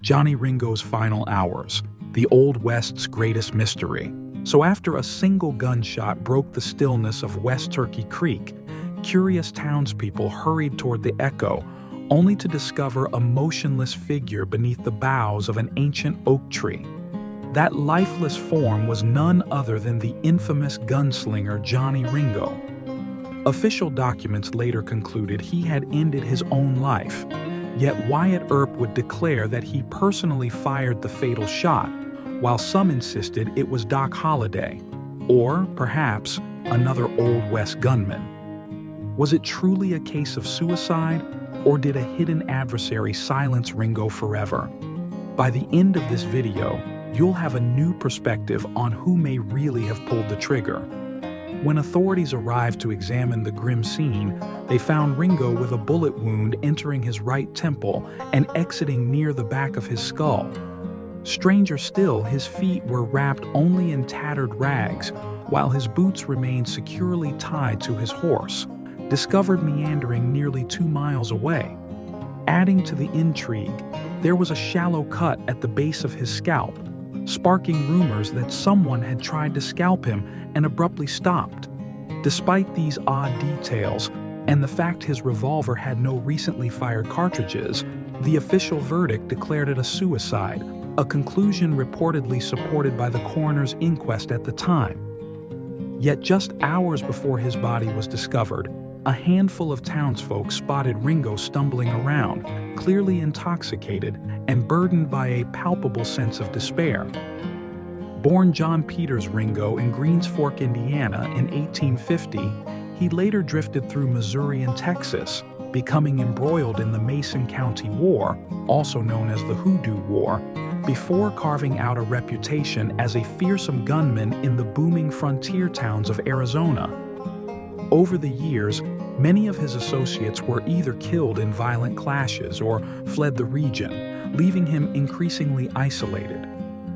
Johnny Ringo's final hours, the Old West's greatest mystery. So after a single gunshot broke the stillness of West Turkey Creek, curious townspeople hurried toward the echo, only to discover a motionless figure beneath the boughs of an ancient oak tree. That lifeless form was none other than the infamous gunslinger Johnny Ringo. Official documents later concluded he had ended his own life, yet Wyatt Earp would declare that he personally fired the fatal shot, while some insisted it was Doc Holliday, or perhaps another Old West gunman. Was it truly a case of suicide, or did a hidden adversary silence Ringo forever? By the end of this video, you'll have a new perspective on who may really have pulled the trigger. When authorities arrived to examine the grim scene, they found Ringo with a bullet wound entering his right temple and exiting near the back of his skull. Stranger still, his feet were wrapped only in tattered rags, while his boots remained securely tied to his horse, discovered meandering nearly 2 miles away. Adding to the intrigue, there was a shallow cut at the base of his scalp, sparking rumors that someone had tried to scalp him and abruptly stopped. Despite these odd details, and the fact his revolver had no recently fired cartridges, the official verdict declared it a suicide, a conclusion reportedly supported by the coroner's inquest at the time. Yet just hours before his body was discovered, a handful of townsfolk spotted Ringo stumbling around, clearly intoxicated and burdened by a palpable sense of despair. Born John Peters Ringo in Greens Fork, Indiana in 1850, he later drifted through Missouri and Texas, becoming embroiled in the Mason County War, also known as the Hoodoo War, before carving out a reputation as a fearsome gunman in the booming frontier towns of Arizona. Over the years, many of his associates were either killed in violent clashes or fled the region, leaving him increasingly isolated.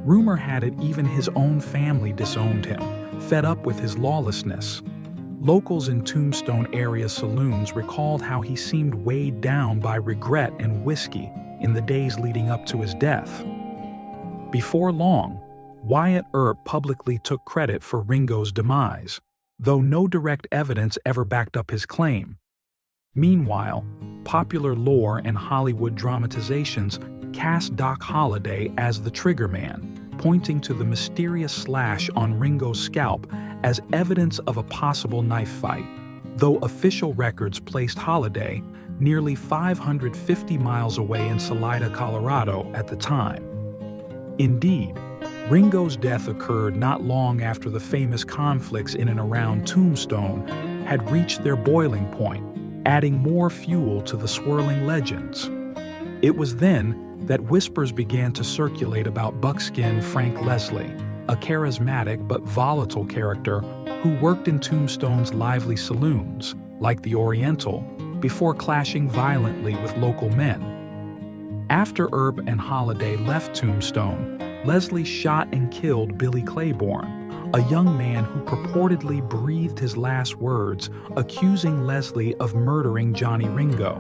Rumor had it even his own family disowned him, fed up with his lawlessness. Locals in Tombstone area saloons recalled how he seemed weighed down by regret and whiskey in the days leading up to his death. Before long, Wyatt Earp publicly took credit for Ringo's demise, though no direct evidence ever backed up his claim. Meanwhile, popular lore and Hollywood dramatizations cast Doc Holliday as the triggerman, pointing to the mysterious slash on Ringo's scalp as evidence of a possible knife fight, though official records placed Holliday nearly 550 miles away in Salida, Colorado at the time. Indeed, Ringo's death occurred not long after the famous conflicts in and around Tombstone had reached their boiling point, adding more fuel to the swirling legends. It was then that whispers began to circulate about Buckskin Frank Leslie, a charismatic but volatile character who worked in Tombstone's lively saloons, like the Oriental, before clashing violently with local men. After Earp and Holliday left Tombstone, Leslie shot and killed Billy Claiborne, a young man who purportedly breathed his last words, accusing Leslie of murdering Johnny Ringo.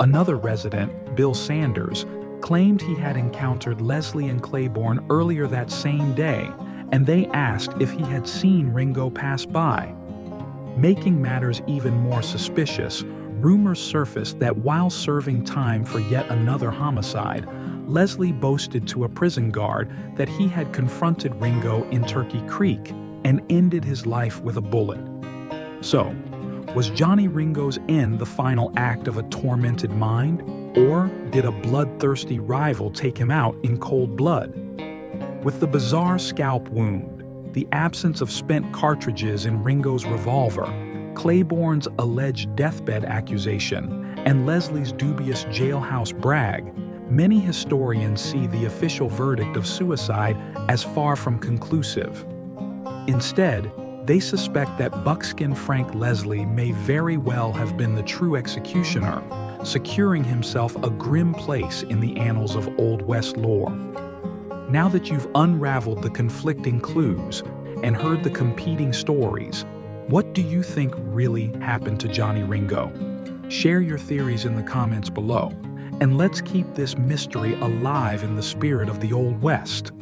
Another resident, Bill Sanders, claimed he had encountered Leslie and Claiborne earlier that same day, and they asked if he had seen Ringo pass by. Making matters even more suspicious, rumors surfaced that while serving time for yet another homicide, Leslie boasted to a prison guard that he had confronted Ringo in Turkey Creek and ended his life with a bullet. So, was Johnny Ringo's end the final act of a tormented mind, or did a bloodthirsty rival take him out in cold blood? With the bizarre scalp wound, the absence of spent cartridges in Ringo's revolver, Claiborne's alleged deathbed accusation, and Leslie's dubious jailhouse brag, many historians see the official verdict of suicide as far from conclusive. Instead, they suspect that Buckskin Frank Leslie may very well have been the true executioner, securing himself a grim place in the annals of Old West lore. Now that you've unraveled the conflicting clues and heard the competing stories, what do you think really happened to Johnny Ringo? Share your theories in the comments below. And let's keep this mystery alive in the spirit of the Old West.